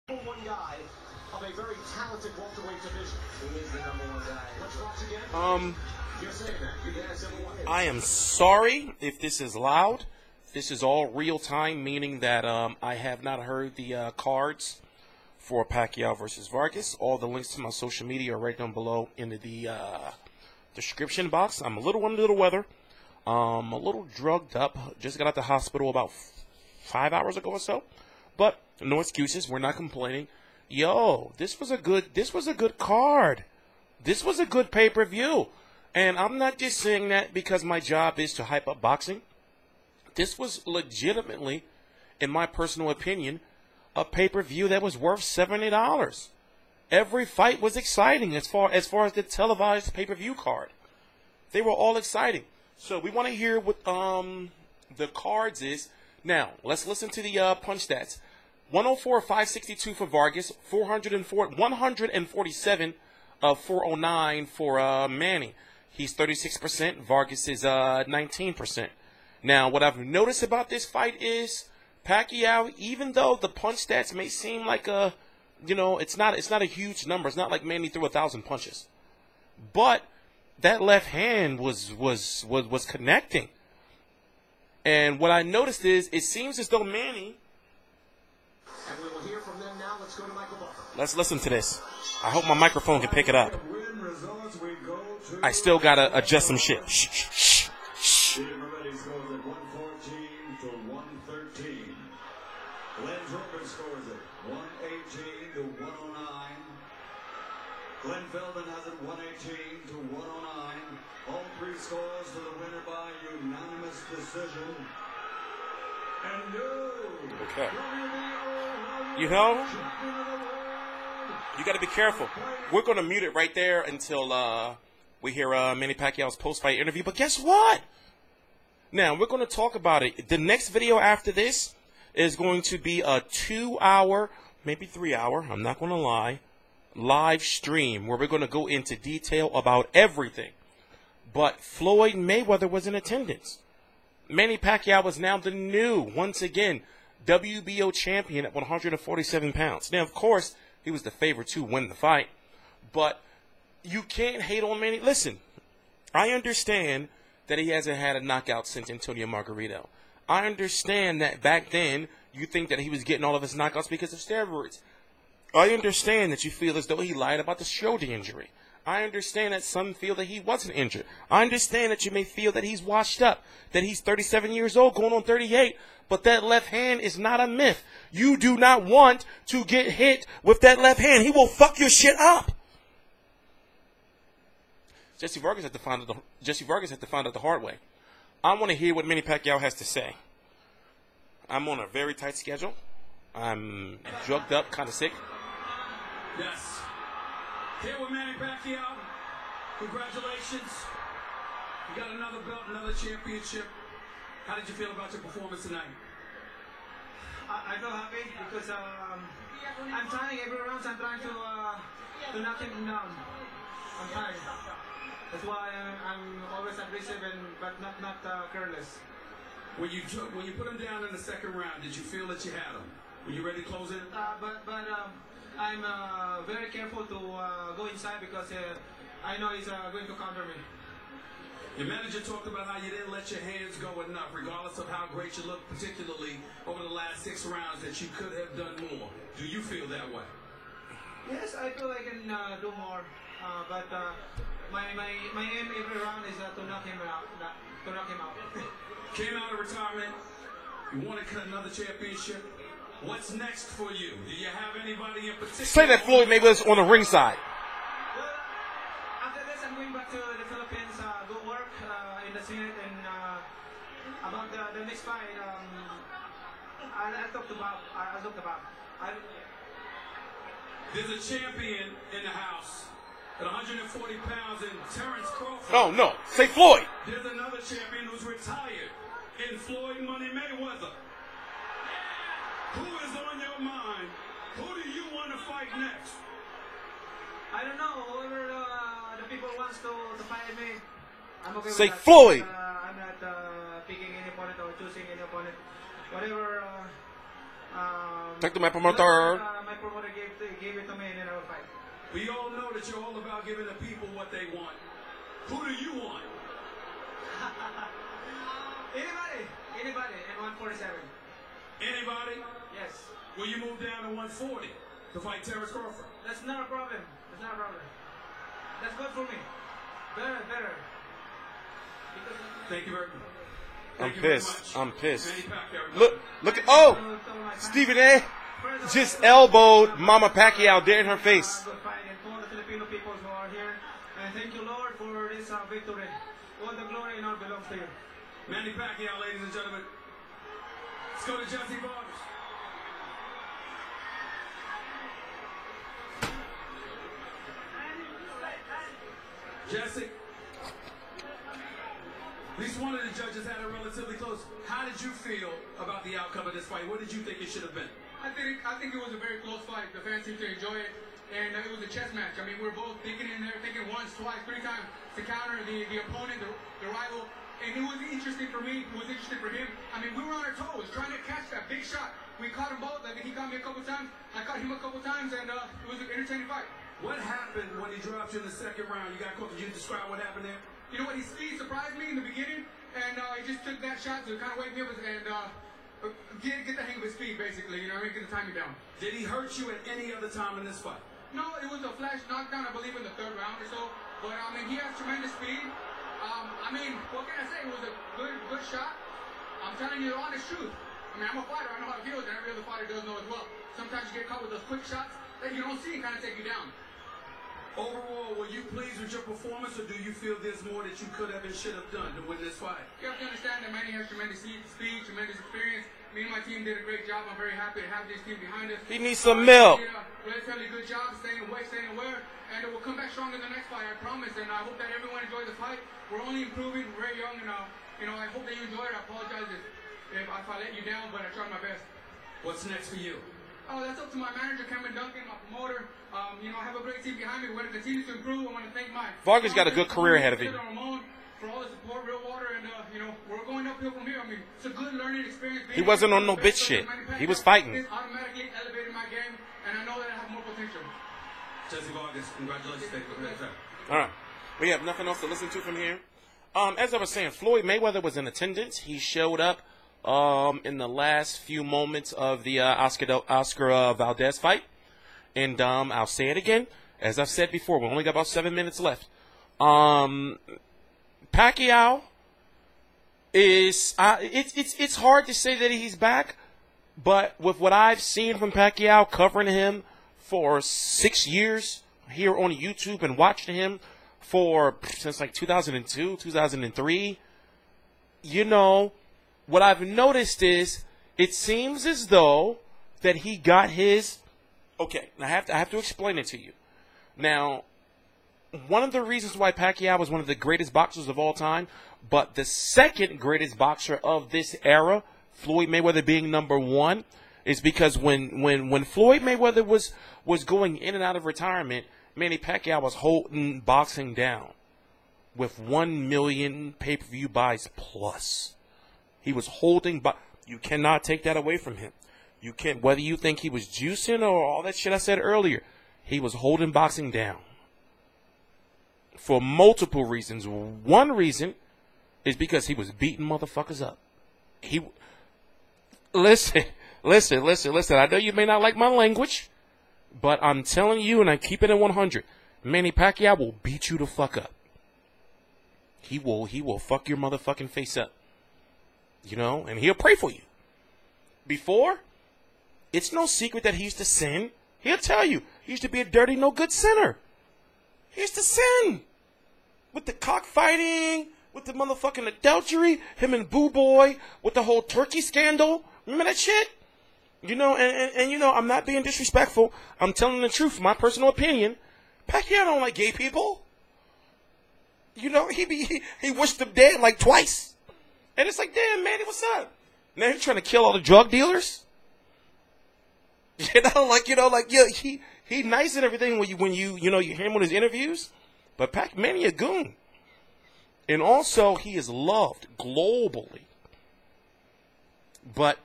One guy of a very talented welterweight division. Who is the number one guy? Let's watch again. You're saying that. I am sorry if this is loud. This is all real time, meaning that I have not heard the cards for Pacquiao versus Vargas. All the links to my social media are right down below in the description box. I'm a little under the weather. A little drugged up. Just got out the hospital about 5 hours ago or so. But no excuses. We're not complaining. Yo, this was a good card. This was a good pay-per-view. And I'm not just saying that because my job is to hype up boxing. This was legitimately, in my personal opinion, a pay-per-view that was worth $70. Every fight was exciting as far as the televised pay-per-view card. They were all exciting. So we want to hear what the cards is. Now, let's listen to the punch stats. 104, 562 for Vargas, 147 of 409 for Manny. He's 36%. Vargas is 19%. Now, what I've noticed about this fight is Pacquiao, even though the punch stats may seem like it's not a huge number. It's not like Manny threw 1,000 punches, but that left hand was connecting. And what I noticed is it seems as though Manny. And we will hear from them now. Let's go to Michael Barker. Let's listen to this. I hope my microphone can pick it up. I still gotta adjust some shit. Shh, shh, shh, shh. Everybody scores at 114 to 113. Glenn Jordan scores at 118 to 109. Glenn Feldman has it 118 to 109. All three scores to the winner by unanimous decision. And okay. You know, you got to be careful. We're going to mute it right there until we hear Manny Pacquiao's post-fight interview. But guess what? Now, we're going to talk about it. The next video after this is going to be a 2-hour, maybe 3-hour, I'm not going to lie, live stream where we're going to go into detail about everything. But Floyd Mayweather was in attendance. Manny Pacquiao is now the new, once again, WBO champion at 147 pounds. Now, of course, he was the favorite to win the fight. But you can't hate on Manny. Listen, I understand that he hasn't had a knockout since Antonio Margarito. I understand that back then you think that he was getting all of his knockouts because of steroids. I understand that you feel as though he lied about the shoulder injury. I understand that some feel that he wasn't injured. I understand that you may feel that he's washed up, that he's 37 years old, going on 38, but that left hand is not a myth. You do not want to get hit with that left hand. He will fuck your shit up. Jesse Vargas had to find out the hard way. I want to hear what Manny Pacquiao has to say. I'm on a very tight schedule. I'm drugged up, kind of sick. Yes. Here with Manny Pacquiao. Congratulations. You got another belt, another championship. How did you feel about your performance tonight? I feel happy because I'm trying every round. I'm trying to knock him down. I'm trying. That's why I'm always aggressive but not careless. When you put him down in the second round, did you feel that you had him? Were you ready to close in? But I'm very careful to go inside because I know he's going to counter me. Your manager talked about how you didn't let your hands go enough, regardless of how great you looked, particularly over the last 6 rounds, that you could have done more. Do you feel that way? Yes, I feel I can do more, but my aim every round is to knock him out. Came out of retirement, you want to cut another championship. What's next for you? Do you have anybody in particular? Say that Floyd Mayweather's on the ringside. Well, after this, I'm going back to the Philippines, go work in the Senate, and about the next fight, I'll talk to Bob. I'll talk to Bob. There's a champion in the house at 140 pounds in Terrence Crawford. Oh, no. Say Floyd. There's another champion who's retired in Floyd Money Mayweather. Who is on your mind? Who do you want to fight next? I don't know. Whoever the people wants to fight me, I'm okay with Say that. Floyd. I'm not picking any opponent or choosing any opponent. Whatever. Talk to my promoter. My promoter We all know that you're all about giving the people what they want. Who do you want? Anybody at 147. Anybody? Yes. Will you move down to 140 to fight Terrence Crawford? That's not a problem. That's not a problem. That's good for me. Better. Thank you very much. I'm Thank you very pissed. much. I'm pissed. Manny Pacquiao. Look at, oh! Stephen A. just elbowed Mama Pacquiao dead in her face. Good fight, and to all the Filipino people who are here. And thank you, Lord, for this victory. All the glory and all belongs to you. Manny Pacquiao, ladies and gentlemen. Let's go to Jesse Vargas. Jesse, at least one of the judges had it relatively close. How did you feel about the outcome of this fight? What did you think it should have been? I think it was a very close fight. The fans seemed to enjoy it, and it was a chess match. I mean, we were both thinking in there, thinking once, twice, three times to counter the opponent, the rival. And it was interesting for me. It was interesting for him. I mean, we were on our toes, trying to catch that big shot. We caught them both. I mean, he caught me a couple times. I caught him a couple times, and it was an entertaining fight. What happened when he dropped you in the second round? You got caught. Could you describe what happened there? You know what? His speed surprised me in the beginning, and he just took that shot to kind of wake me up and get the hang of his speed, basically. You know, get the timing down. Did he hurt you at any other time in this fight? No, it was a flash knockdown, I believe, in the third round or so. But I mean, he has tremendous speed. I mean, what can I say? It was a good shot. I'm telling you the honest truth. I mean, I'm a fighter. I know how it feels, and every other fighter does know as well. Sometimes you get caught with those quick shots that you don't see and kind of take you down. Overall, were you pleased with your performance, or do you feel there's more that you could have and should have done to win this fight? You have to understand that Manny has tremendous speed, tremendous experience. Me and my team did a great job. I'm very happy to have this team behind us. He needs some milk. Did a relatively good job staying away, staying aware, and we'll come back stronger in the next fight, I promise. And I hope that everyone enjoyed the fight. We're only improving. We're very young, and you know, I hope that you enjoyed it. I apologize if I let you down, but I tried my best. What's next for you? Oh, that's up to my manager, Cameron Duncan, my promoter. You know, I have a great team behind me. We're going to continue to improve. I want to thank my Vargas got a good career ahead of him. For all the support, real water, and you know, we're going uphill from here. I mean, it's a good learning experience. He wasn't on no bitch shit. He was fighting. This automatically elevated my game, and I know that I have more potential. Jesse Vargas, congratulations. Thank you. All right. We have nothing else to listen to from here. As I was saying, Floyd Mayweather was in attendance. He showed up in the last few moments of the Oscar Valdez fight. And I'll say it again. As I've said before, we only got about 7 minutes left. Pacquiao is it's hard to say that he's back, but with what I've seen from Pacquiao, covering him for 6 years here on YouTube and watching him since like 2002, 2003, you know, what I've noticed is it seems as though that he got his. Okay, I have to explain it to you. Now, one of the reasons why Pacquiao was one of the greatest boxers of all time, but the second greatest boxer of this era, Floyd Mayweather being number one, is because when Floyd Mayweather was going in and out of retirement, Manny Pacquiao was holding boxing down with 1 million pay-per-view buys plus. He was holding, but you cannot take that away from him. You can't, whether you think he was juicing or all that shit I said earlier, he was holding boxing down for multiple reasons. One reason is because he was beating motherfuckers up. Listen. I know you may not like my language, but I'm telling you, and I keep it at 100. Manny Pacquiao will beat you the fuck up. He will fuck your motherfucking face up. You know, and he'll pray for you. Before, it's no secret that he used to sin. He'll tell you, he used to be a dirty, no good sinner. He used to sin. With the cockfighting, with the motherfucking adultery, him and Boo Boy, with the whole turkey scandal. Remember that shit? You know, and you know, I'm not being disrespectful. I'm telling the truth, my personal opinion. Pacquiao don't like gay people. You know, he wished them dead like twice. And it's like, damn, Manny, what's up? Now he's trying to kill all the drug dealers. Yeah, he nice and everything when you hear him on his interviews, but Manny a goon. And also, he is loved globally. But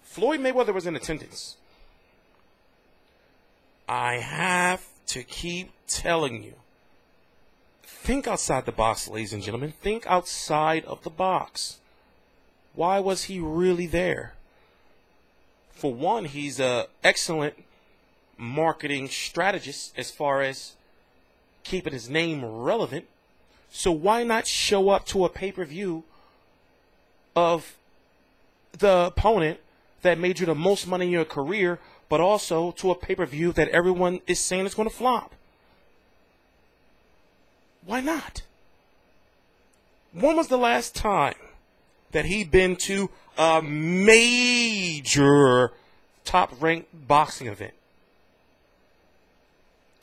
Floyd Mayweather was in attendance. I have to keep telling you, think outside the box, ladies and gentlemen. Think outside of the box. Why was he really there? For one, he's an excellent marketing strategist as far as keeping his name relevant. So why not show up to a pay-per-view of the opponent that made you the most money in your career, but also to a pay-per-view that everyone is saying is going to flop? Why not? When was the last time that he'd been to a major top-ranked boxing event?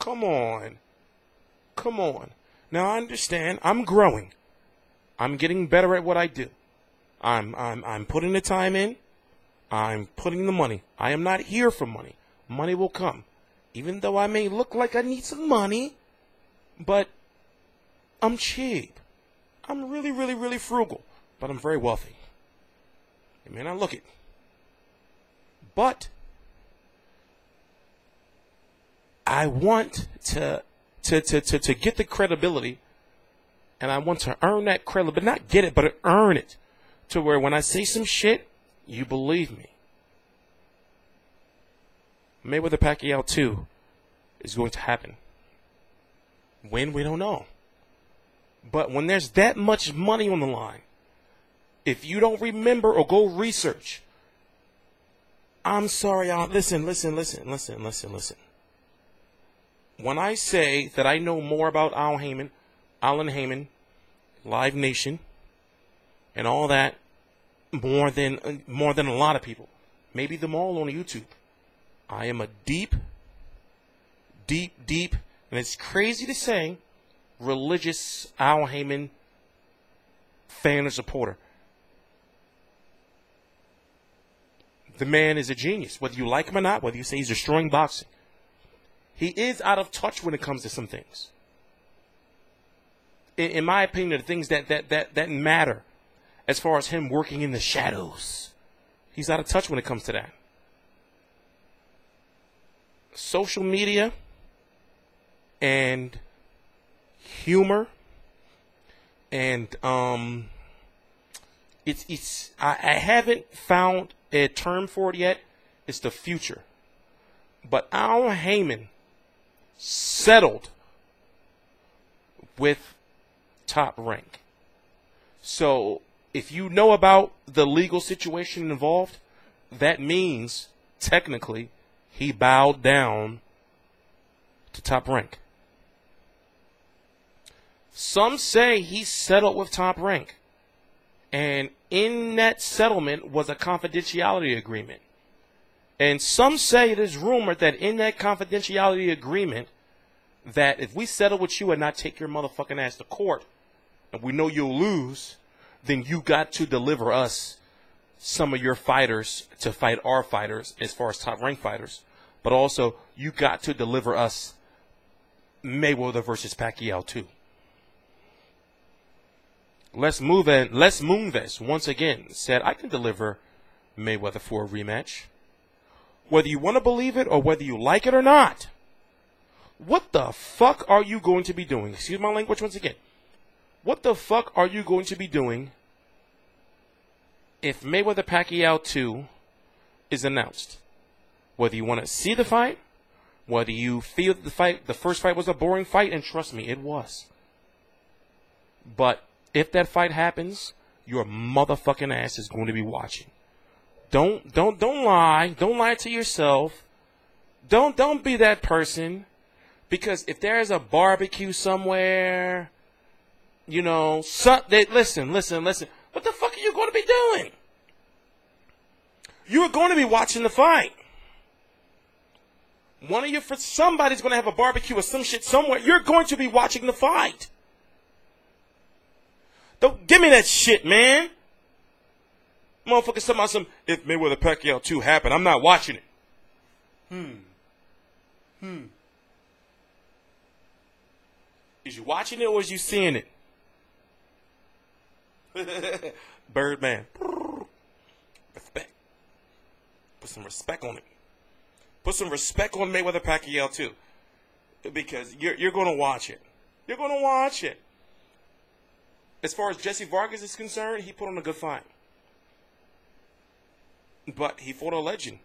Come on. Come on. Now, I understand. I'm growing. I'm getting better at what I do. I'm putting the time in. I'm putting the money. I am not here for money. Money will come. Even though I may look like I need some money, but I'm cheap. I'm really, really, really frugal, but I'm very wealthy. It may not look it. But I want to get the credibility, and I want to earn that credibility, not get it, but earn it, to where when I say some shit, you believe me. Mayweather Pacquiao 2 is going to happen. When, we don't know. But when there's that much money on the line, if you don't remember or go research, I'm sorry, listen. When I say that I know more about Alan Heyman, Live Nation, and all that, more than a lot of people, maybe them all on YouTube, I am a deep, and it's crazy to say, religious Al Heyman fan or supporter. The man is a genius, whether you like him or not, whether you say he's destroying boxing. He is out of touch when it comes to some things. In my opinion, the things that matter, as far as him working in the shadows, he's out of touch when it comes to that. Social media and humor and I haven't found a term for it yet. It's the future. But Al Heyman settled with Top Rank. So if you know about the legal situation involved, that means technically he bowed down to Top Rank. Some say he settled with Top Rank. And in that settlement was a confidentiality agreement. And some say it is rumored that in that confidentiality agreement, that if we settle with you and not take your motherfucking ass to court, and we know you'll lose, then you got to deliver us some of your fighters to fight our fighters as far as top rank fighters. But also, you got to deliver us Mayweather versus Pacquiao too. Les Moonves once again said, I can deliver Mayweather for a rematch. Whether you want to believe it or whether you like it or not. What the fuck are you going to be doing? Excuse my language once again. What the fuck are you going to be doing if Mayweather Pacquiao 2 is announced? Whether you want to see the fight, whether you feel that the first fight was a boring fight, and trust me, it was. But if that fight happens, your motherfucking ass is going to be watching. Don't lie. Don't lie to yourself. Don't be that person. Because if there's a barbecue somewhere, you know, listen. What the fuck are you going to be doing? You are going to be watching the fight. Somebody's going to have a barbecue or some shit somewhere. You're going to be watching the fight. Don't give me that shit, man. Motherfuckers talking about if Mayweather Pacquiao 2 happened, I'm not watching it. Is you watching it or is you seeing it? Birdman. Respect. Put some respect on it. Put some respect on Mayweather Pacquiao 2. Because you're going to watch it. You're going to watch it. As far as Jesse Vargas is concerned, he put on a good fight. But he fought a legend.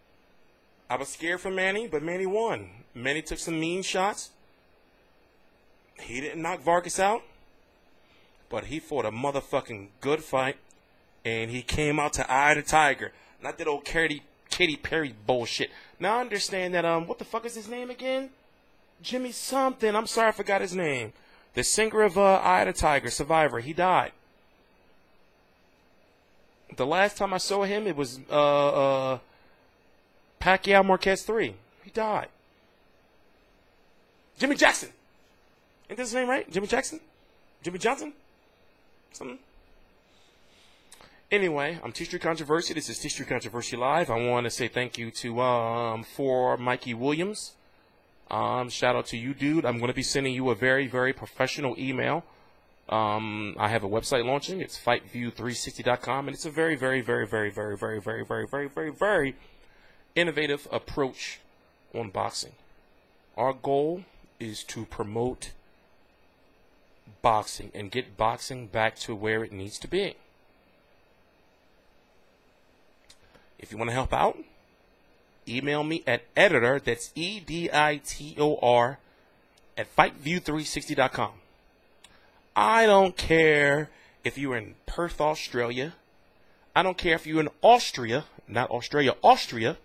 I was scared for Manny, but Manny won. Manny took some mean shots. He didn't knock Vargas out. But he fought a motherfucking good fight. And he came out to eye the tiger. Not that old Katy Perry bullshit. Now I understand that, what the fuck is his name again? Jimmy something. I'm sorry I forgot his name. The singer of Eye of the Tiger, Survivor. He died. The last time I saw him, it was Pacquiao Marquez 3. He died. Jimmy Jackson. Ain't that his name, right? Jimmy Jackson? Jimmy Johnson? Something. Anyway, I'm TstreeT Controversy. This is TstreeT Controversy Live. I want to say thank you to for Mikey Williams. Shout out to you, dude. I'm going to be sending you a very, very professional email. I have a website launching. It's fightview360.com, and it's a very, very, very, very, very, very, very, very, very, very, very innovative approach on boxing. Our goal is to promote boxing and get boxing back to where it needs to be. If you want to help out, email me at editor, that's EDITOR, at fightview360.com. I don't care if you're in Perth, Australia. I don't care if you're in Austria, not Australia, Austria.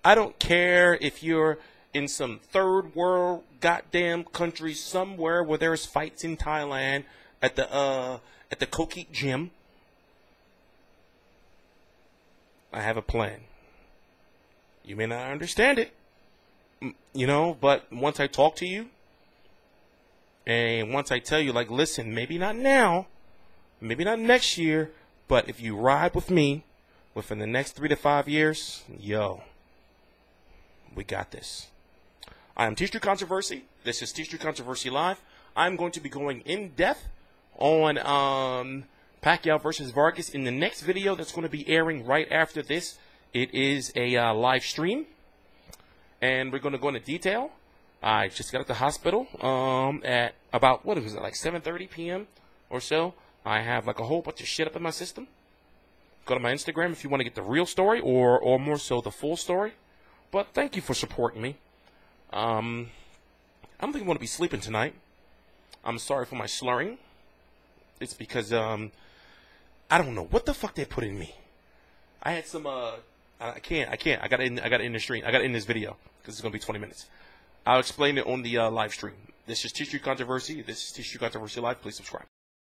I don't care if you're in some third world goddamn country somewhere where there's fights in Thailand at the Kokit gym. I have a plan. You may not understand it, but once I talk to you, and once I tell you, like, listen, maybe not now, maybe not next year, but if you ride with me within the next 3 to 5 years, yo, we got this. I am TstreeT Controversy. This is TstreeT Controversy Live. I'm going to be going in depth on Pacquiao versus Vargas in the next video that's going to be airing right after this. It is a live stream, and we're going to go into detail. I just got at the hospital at about, what was it, like 7:30 p.m. or so. I have like a whole bunch of shit up in my system. Go to my Instagram if you want to get the real story or more so the full story. But thank you for supporting me. I don't think I'm going to be sleeping tonight. I'm sorry for my slurring. It's because I don't know what the fuck they put in me. I had some I can't. I got it in the stream. I got it in this video because it's going to be 20 minutes. I'll explain it on the live stream. This is TstreeT Controversy. This is TstreeT Controversy Live. Please subscribe.